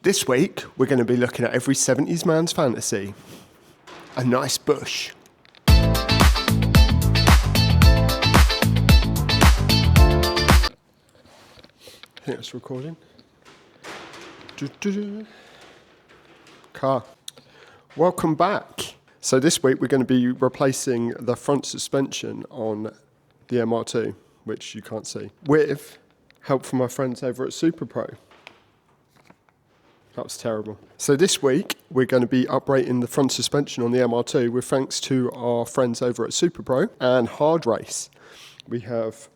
This week, we're going to be looking at every 70s man's fantasy. A nice bush. I think it's recording. Car. Welcome back. So this week we're going to be replacing the front suspension on the MR2, which you can't see, with help from my friends over at SuperPro. That was terrible. So this week we're going to be uprating the front suspension on the MR2 with thanks to our friends over at SuperPro and Hardrace. We have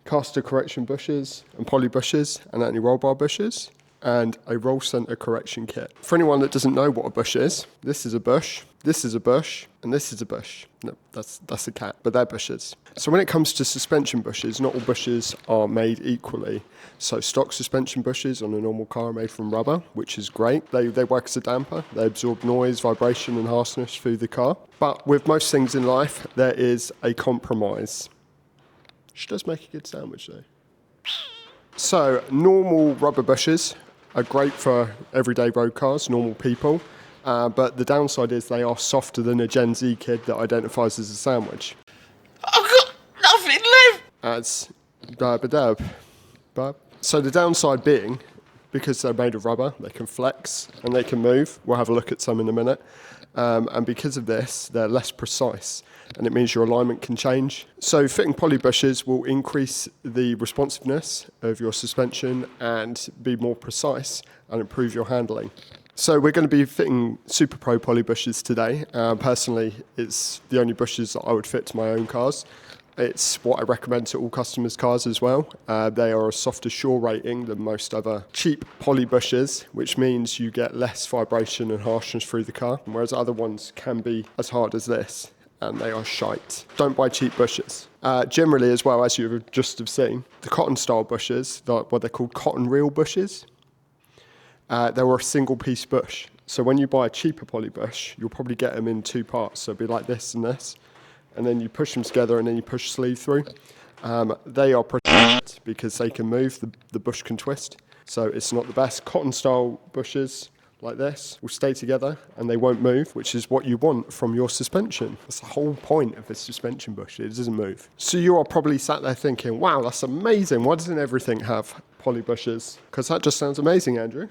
caster correction bushes and polybushes and anti-roll bar bushes and a roll center correction kit. For anyone that doesn't know what a bush is, this is a bush, this is a bush, and this is a bush. No, that's a cat, but they're bushes. So when it comes to suspension bushes, not all bushes are made equally. So stock suspension bushes on a normal car are made from rubber, which is great. They work as a damper. They absorb noise, vibration, and harshness through the car. But with most things in life, there is a compromise. She does make a good sandwich though. So normal rubber bushes are great for everyday road cars, normal people, but the downside is they are softer than a Gen Z kid that identifies as a sandwich. I've got nothing left! As dab. So the downside being, because they're made of rubber, they can flex and they can move. We'll have a look at some in a minute. And because of this, they're less precise, and it means your alignment can change. So fitting polybushes will increase the responsiveness of your suspension and be more precise and improve your handling. So we're going to be fitting SuperPro polybushes today. Personally, it's the only bushes that I would fit to my own cars. It's what I recommend to all customers' cars as well. They are a softer shore rating than most other cheap polybushes, which means you get less vibration and harshness through the car, whereas other ones can be as hard as this, and they are shite. Don't buy cheap bushes. Generally as well, as you just have seen, the cotton style bushes, what they're called cotton reel bushes, they were a single piece bush. So when you buy a cheaper polybush, you'll probably get them in two parts. So it'll be like this and this. And then you push them together and then you push sleeve through. They are protected because they can move, the bush can twist. So it's not the best. Cotton style bushes like this will stay together and they won't move, which is what you want from your suspension. That's the whole point of a suspension bush, it doesn't move. So you are probably sat there thinking, wow, that's amazing. Why doesn't everything have poly bushes? Because that just sounds amazing, Andrew.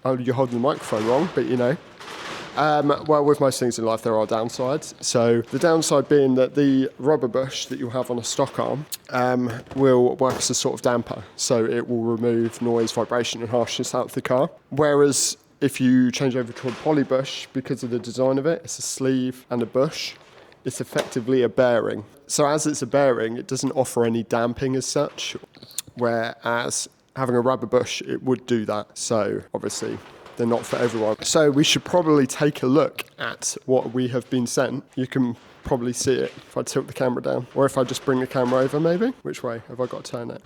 Oh, you're holding the microphone wrong, but you know. Well, with most things in life, there are downsides. So the downside being that the rubber bush that you'll have on a stock arm will work as a sort of damper. So it will remove noise, vibration, and harshness out of the car. Whereas if you change over to a poly bush, because of the design of it, it's a sleeve and a bush. It's effectively a bearing. So as it's a bearing, it doesn't offer any damping as such. Whereas having a rubber bush, it would do that. So obviously, they're not for everyone. So we should probably take a look at what we have been sent. You can probably see it if I tilt the camera down, or if I just bring the camera over maybe. Which way have I got to turn it?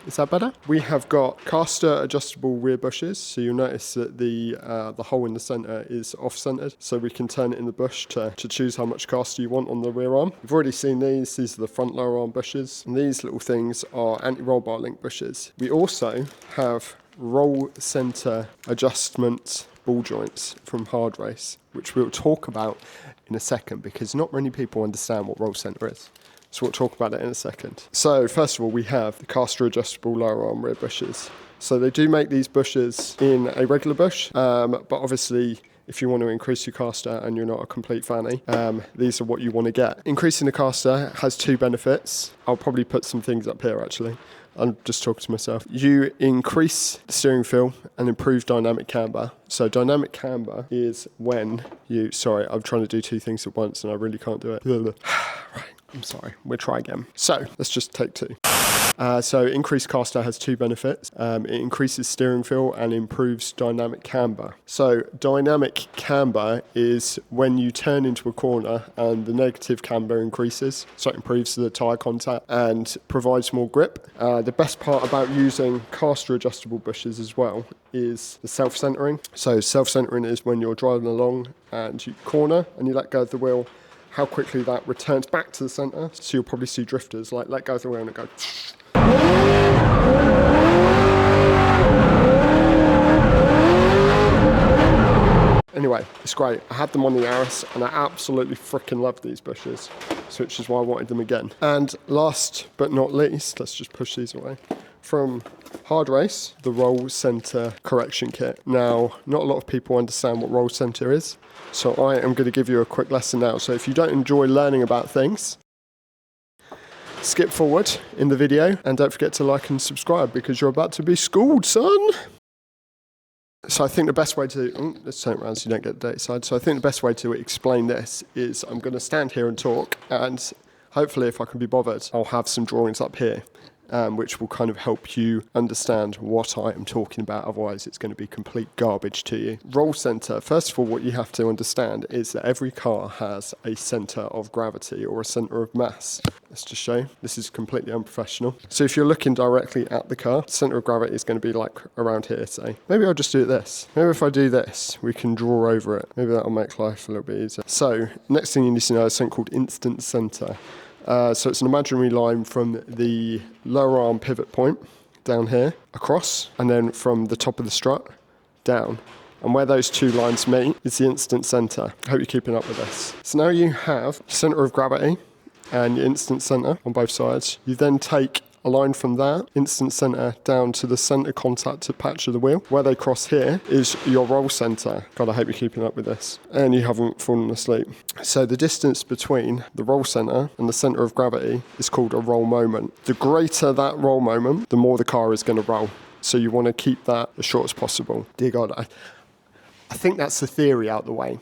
Is that better? We have got caster adjustable rear bushes. So you'll notice that the hole in the center is off-centered. So we can turn it in the bush to choose how much caster you want on the rear arm. You've already seen these. These are the front lower arm bushes. And these little things are anti-roll bar link bushes. We also have roll center adjustment ball joints from Hardrace, which we'll talk about in a second because not many people understand what roll center is. So we'll talk about it in a second. So first of all, we have the caster adjustable lower arm rear bushes. So they do make these bushes in a regular bush, but obviously if you want to increase your caster and you're not a complete fanny, these are what you want to get. Increasing the caster has two benefits. I'll probably put some things up here actually. I'm just talking to myself. You increase the steering feel and improve dynamic camber. So dynamic camber is when you, sorry, I'm trying to do two things at once and I really can't do it. Right, I'm sorry, we'll try again. So let's just take two. So increased caster has two benefits. It increases steering feel and improves dynamic camber. So dynamic camber is when you turn into a corner and the negative camber increases. So it improves the tyre contact and provides more grip. The best part about using caster adjustable bushes as well is the self-centering. So self-centering is when you're driving along and you corner and you let go of the wheel, how quickly that returns back to the centre. So you'll probably see drifters like let go of the wheel and it goes. Anyway, it's great. I had them on the Yaris and I absolutely freaking love these bushes, so which is why I wanted them again. And last but not least, let's just push these away, from Hardrace, the roll center correction kit. Now, not a lot of people understand what roll center is, so I am going to give you a quick lesson now. So if you don't enjoy learning about things, skip forward in the video and don't forget to like and subscribe because you're about to be schooled, son. So I think the best way to, let's turn it around so you don't get the date side. So I think the best way to explain this is I'm going to stand here and talk, and hopefully if I can be bothered, I'll have some drawings up here. Which will kind of help you understand what I am talking about, otherwise it's going to be complete garbage to you. Roll center, first of all, what you have to understand is that every car has a center of gravity or a center of mass. Let's just show you. This is completely unprofessional. So if you're looking directly at the car, center of gravity is going to be like around here, say. Maybe I'll just do it this. Maybe if I do this, we can draw over it. Maybe that'll make life a little bit easier. So next thing you need to know is something called instant center. So it's an imaginary line from the lower arm pivot point down here, across, and then from the top of the strut down. And where those two lines meet is the instant center. I hope you're keeping up with this. So now you have center of gravity and your instant center on both sides. You then take a line from that instant center down to the center contact patch of the wheel. Where they cross here is your roll center. God, I hope you're keeping up with this. And you haven't fallen asleep. So the distance between the roll center and the center of gravity is called a roll moment. The greater that roll moment, the more the car is going to roll. So you want to keep that as short as possible. Dear God, I think that's the theory out the way.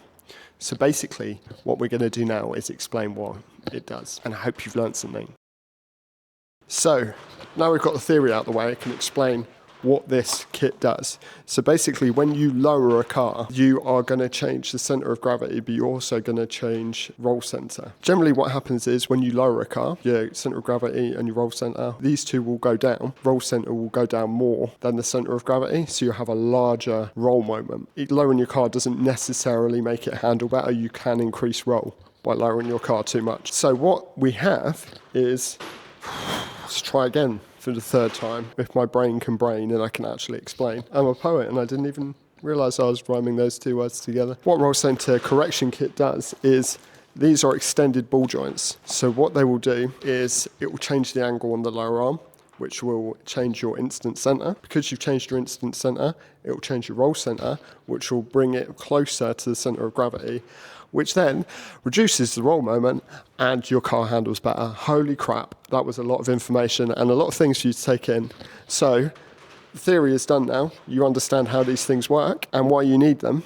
So basically, what we're going to do now is explain what it does. And I hope you've learned something. So, now we've got the theory out the way, I can explain what this kit does. So basically, when you lower a car, you are going to change the center of gravity, but you're also going to change roll center. Generally, what happens is when you lower a car, your center of gravity and your roll center, these two will go down. Roll center will go down more than the center of gravity, so you'll have a larger roll moment. Lowering your car doesn't necessarily make it handle better. You can increase roll by lowering your car too much. So what we have is, let's try again for the third time. If my brain can brain and I can actually explain. I'm a poet and I didn't even realise I was rhyming those two words together. What roll center correction kit does is these are extended ball joints. So what they will do is it will change the angle on the lower arm, which will change your instant center. Because you've changed your instant center, it will change your roll center, which will bring it closer to the center of gravity, which then reduces the roll moment and your car handles better. Holy crap, that was a lot of information and a lot of things for you to take in. So the theory is done now. You understand how these things work and why you need them,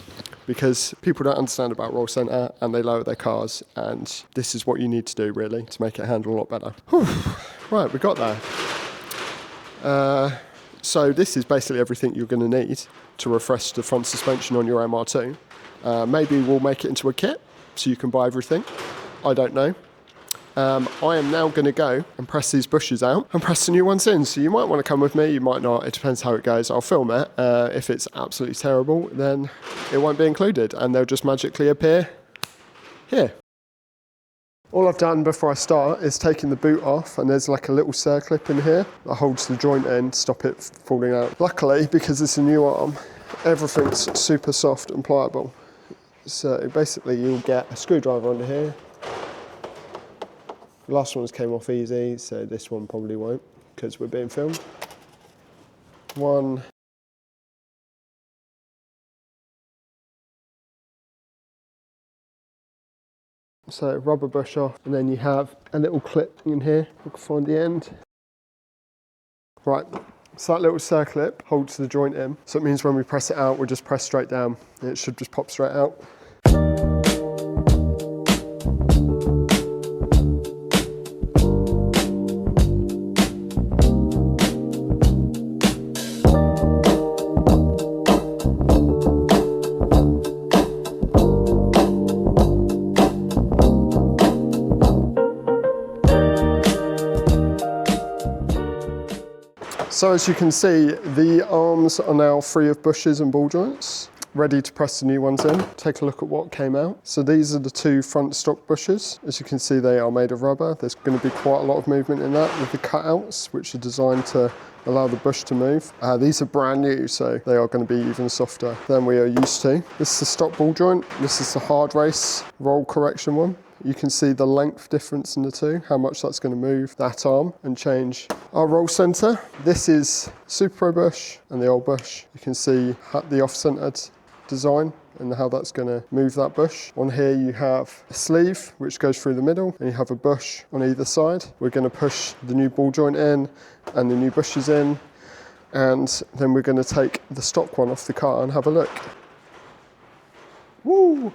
because people don't understand about roll center and they lower their cars, and this is what you need to do really to make it handle a lot better. Whew. Right, we got there. So this is basically everything you're going to need to refresh the front suspension on your MR2. Maybe we'll make it into a kit so you can buy everything. I don't know. I am now going to go and press these bushes out and press the new ones in. So you might want to come with me, you might not. It depends how it goes. I'll film it. If it's absolutely terrible, then it won't be included and they'll just magically appear here. All I've done before I start is taking the boot off, and there's like a little circlip in here that holds the joint in to stop it falling out. Luckily, because it's a new arm, everything's super soft and pliable. So basically you'll get a screwdriver under here. The last ones came off easy, so this one probably won't because we're being filmed. One. So rubber bush off, and then you have a little clip in here. You can find the end. Right, so that little circlip holds the joint in. So it means when we press it out, we'll just press straight down. And it should just pop straight out. So as you can see, the arms are now free of bushes and ball joints, ready to press the new ones in. Take a look at what came out. So these are the 2 front stock bushes. As you can see, they are made of rubber. There's going to be quite a lot of movement in that with the cutouts, which are designed to allow the bush to move. These are brand new, so they are going to be even softer than we are used to. This is the stock ball joint. This is the Hardrace roll correction one. You can see the length difference in the two, how much that's going to move that arm and change our roll center. This is SuperPro bush and the old bush. You can see the off-centered design and how that's going to move that bush. On here you have a sleeve which goes through the middle and you have a bush on either side. We're going to push the new ball joint in and the new bushes in, and then we're going to take the stock one off the car and have a look. Woo!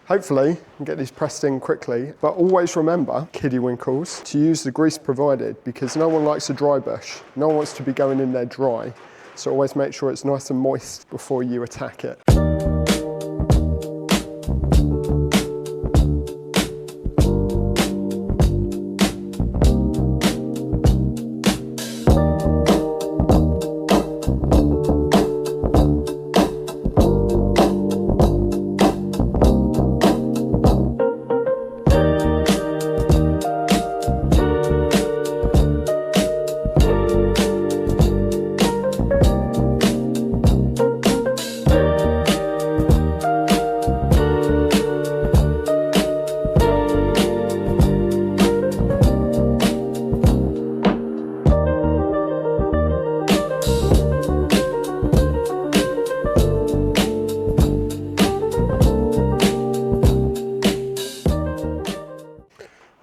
Hopefully, you can get these pressed in quickly, but always remember, kiddie winkles, to use the grease provided, because no one likes a dry bush. No one wants to be going in there dry. So always make sure it's nice and moist before you attack it.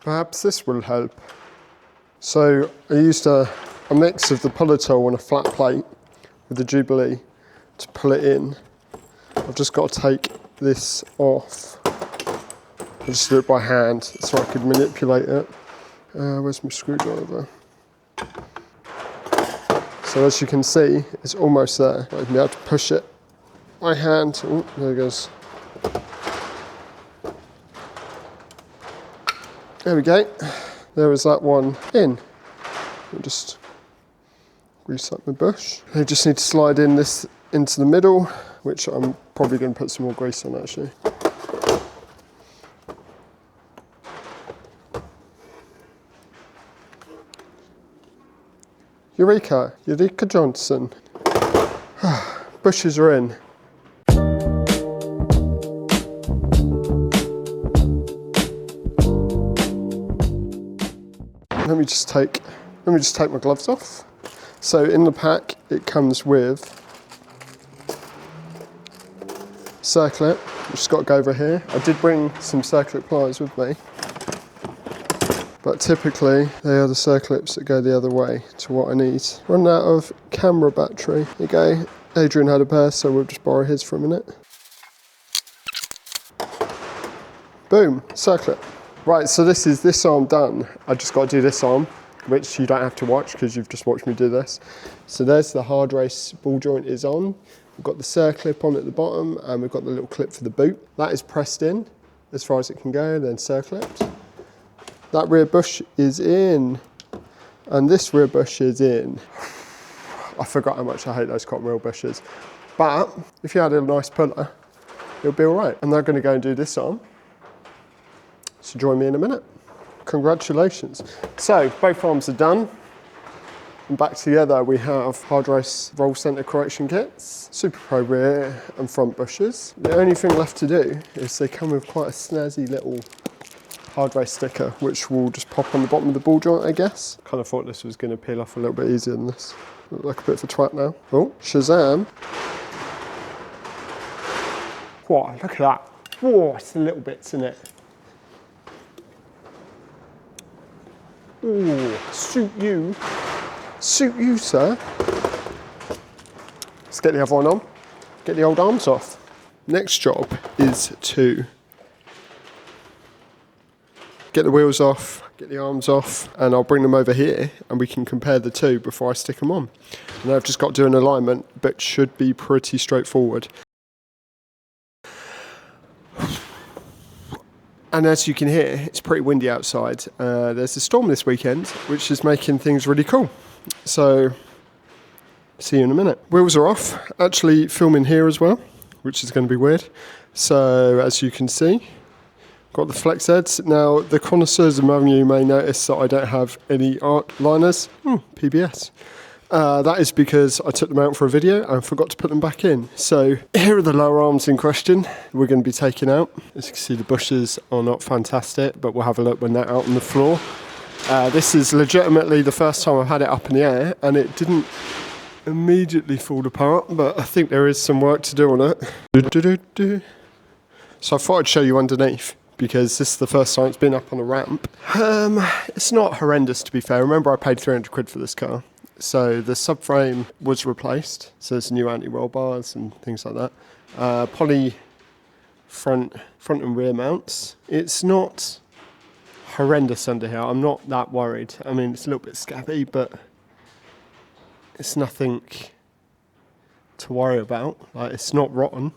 Perhaps this will help. So I used a mix of the Polyurethane on a flat plate with the Jubilee to pull it in. I've just got to take this off. I just do it by hand so I could manipulate it. Where's my screwdriver? So as you can see, it's almost there. I'll be able to push it by hand. Oh, there it goes. There we go. There is that one in. I'll just grease up my bush. I just need to slide in this into the middle, which I'm probably going to put some more grease on actually. Eureka Johnson. Bushes are in. Let me just take my gloves off. So in the pack it comes with circlip. I've just got to go over here. I did bring some circlip pliers with me, but typically they are the circlips that go the other way to what I need. Run out of camera battery. There you go. Adrian had a pair, so we'll just borrow his for a minute. Boom, circlip. Right, so this is this arm done. I just got to do this arm, which you don't have to watch because you've just watched me do this. So there's the Hardrace ball joint is on. We've got the circlip on at the bottom and we've got the little clip for the boot. That is pressed in as far as it can go, then circlipped. That rear bush is in and this rear bush is in. I forgot how much I hate those cotton reel bushes. But if you had a nice puller, it'll be all right. I'm now going to go and do this arm. So join me in a minute. Congratulations. So both arms are done. And back together we have Hardrace roll center correction kits, SuperPro rear and front bushes. The only thing left to do is they come with quite a snazzy little Hardrace sticker, which will just pop on the bottom of the ball joint, I guess. Kind of thought this was going to peel off a little bit easier than this. Look like a bit of a twat now. Oh, Shazam. Whoa, look at that. Whoa, it's the little bits in it. Ooh, suit you, sir. Let's get the other one on, get the old arms off. Next job is to get the wheels off, get the arms off, and I'll bring them over here and we can compare the two before I stick them on. And I've just got to do an alignment, but should be pretty straightforward. And as you can hear, it's pretty windy outside. There's a storm this weekend, which is making things really cool. So, see you in a minute. Wheels are off. Actually filming here as well, which is going to be weird. So as you can see, got the flex heads. Now the connoisseurs among you may notice that I don't have any arc liners. PBS. That is because I took them out for a video and forgot to put them back in. So here are the lower arms in question we're going to be taking out. As you can see, the bushes are not fantastic, but we'll have a look when they're out on the floor. This is legitimately the first time I've had it up in the air, and it didn't immediately fall apart, but I think there is some work to do on it. So I thought I'd show you underneath, because this is the first time it's been up on a ramp. It's not horrendous, to be fair. Remember, I paid 300 quid for this car. So the subframe was replaced. So there's new anti-roll bars and things like that. Poly front and rear mounts. It's not horrendous under here. I'm not that worried. I mean, it's a little bit scabby, but it's nothing to worry about. Like, it's not rotten.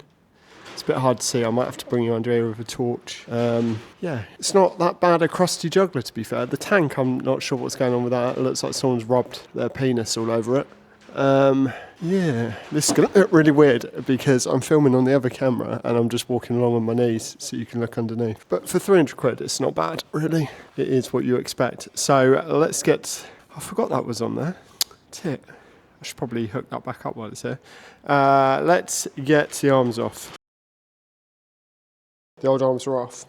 It's a bit hard to see. I might have to bring you under here with a torch. Yeah, it's not that bad a crusty juggler, to be fair. The tank, I'm not sure what's going on with that. It looks like someone's rubbed their penis all over it. Yeah, this is going to look really weird because I'm filming on the other camera and I'm just walking along on my knees so you can look underneath. But for 300 quid, it's not bad, really. It is what you expect. So let's get... I forgot that was on there. Tit. I should probably hook that back up while it's here. Let's get the arms off. The old arms are off.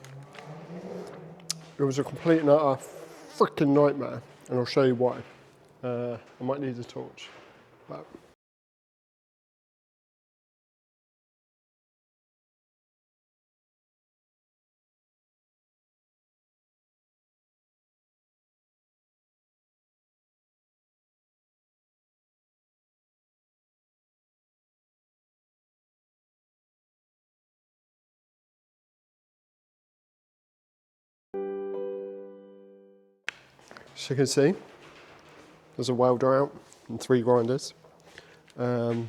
It was a complete and utter freaking nightmare, and I'll show you why. I might need a torch. But as you can see, there's a welder out and 3 grinders. Borrow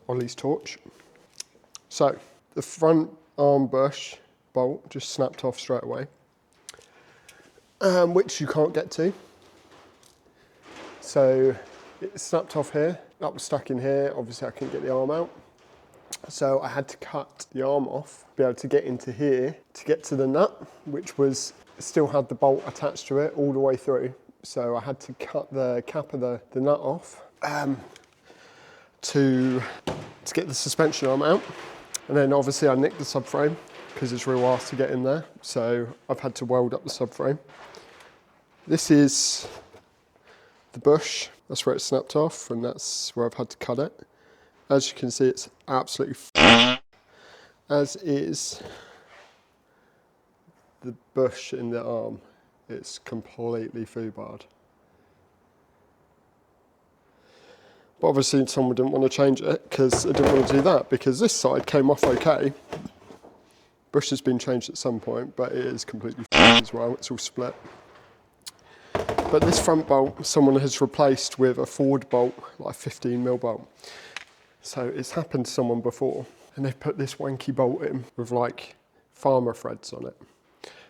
Ollie's torch. So the front arm bush bolt just snapped off straight away, which you can't get to. So it snapped off here. That was stuck in here. Obviously I couldn't get the arm out. So I had to cut the arm off, be able to get into here to get to the nut, which was still had the bolt attached to it all the way through. So I had to cut the cap of the nut off to get the suspension arm out. And then obviously I nicked the subframe because it's real hard to get in there. So I've had to weld up the subframe. This is the bush. That's where it snapped off, and that's where I've had to cut it. As you can see, it's absolutely as is the bush in the arm. It's completely foobarred. But obviously someone didn't want to change it because I didn't want to do that, because this side came off okay. Bush has been changed at some point, but it is completely as well. It's all split. But this front bolt, someone has replaced with a forward bolt, like a 15mm bolt. So it's happened to someone before, and they've put this wanky bolt in with like farmer threads on it.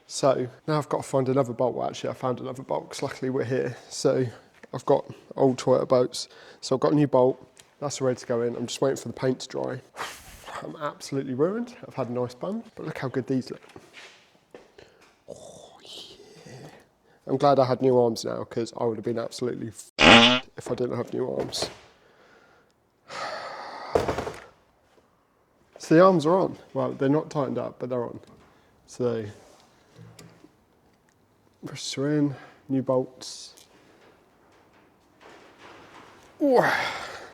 So now I've got to find another bolt. Well, actually I found another bolt because luckily we're here. So I've got old Toyota bolts. So I've got a new bolt. That's ready to go in. I'm just waiting for the paint to dry. I'm absolutely ruined. I've had a nice bun, but look how good these look. Oh yeah. I'm glad I had new arms now, because I would have been absolutely if I didn't have new arms. So the arms are on. Well, they're not tightened up, but they're on. So, brushes are in, new bolts. Ooh.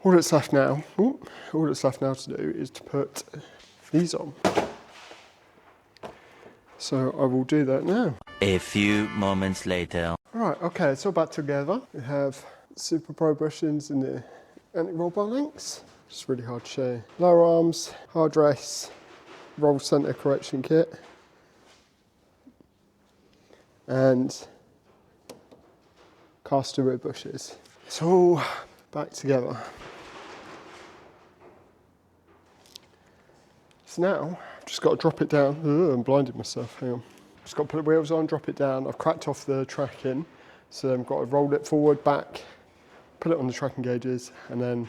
All that's left now to do is to put these on. So I will do that now. A few moments later. Right, okay, it's all back together. We have SuperPro bushings in the anti-roll bar links. It's really hard to show. Lower arms, Hardrace, roll centre correction kit, and caster rear bushes. It's all back together. So now, I've just got to drop it down. I'm blinding myself, hang on. Just got to put the wheels on, drop it down. I've cracked off the tracking, so I've got to roll it forward, back, put it on the tracking gauges, and then,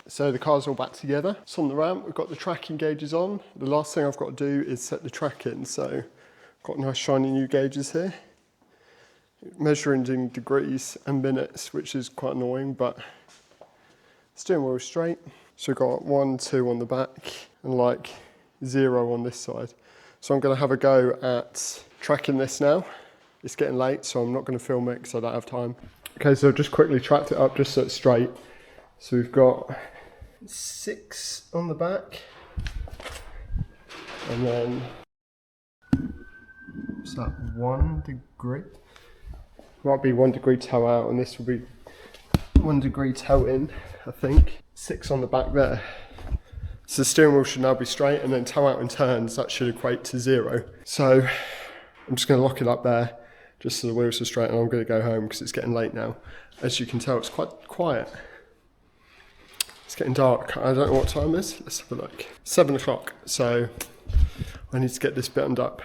so the car's all back together. It's on the ramp, we've got the tracking gauges on. The last thing I've got to do is set the track in, so got nice shiny new gauges here. Measuring in degrees and minutes, which is quite annoying, but steering wheel straight. So we've got 1, 2 on the back, and like 0 on this side. So I'm gonna have a go at tracking this now. It's getting late, so I'm not gonna film it because I don't have time. Okay, so I've just quickly tracked it up just so it's straight. So we've got 6 on the back, and then, what's that, 1 degree? Might be 1 degree toe out, and this will be 1 degree toe in, I think. 6 on the back there. So the steering wheel should now be straight, and then toe out and turns, that should equate to 0. So I'm just going to lock it up there, just so the wheels are straight, and I'm going to go home because it's getting late now. As you can tell, it's quite quiet. It's getting dark. I don't know what time it is. Let's have a look. 7 o'clock, so I need to get this buttoned up.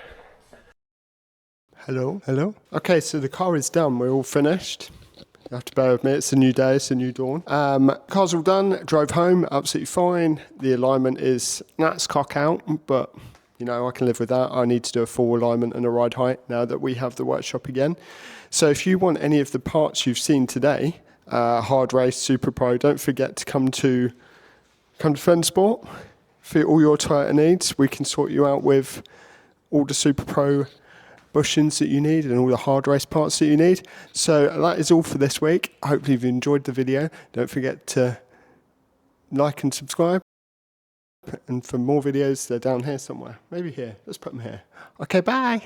Hello? Hello? Okay, so the car is done. We're all finished. You have to bear with me. It's a new day. It's a new dawn. Car's all done. Drove home. Absolutely fine. The alignment is, that's cock out, but you know, I can live with that. I need to do a full alignment and a ride height now that we have the workshop again. So if you want any of the parts you've seen today, Hardrace, SuperPro, don't forget to come to Fensport for all your Toyota needs. We can sort you out with all the SuperPro bushings that you need and all the Hardrace parts that you need. So that is all for this week. Hopefully you've enjoyed the video. Don't forget to like and subscribe. And for more videos, they're down here somewhere. Maybe here. Let's put them here. Okay, bye.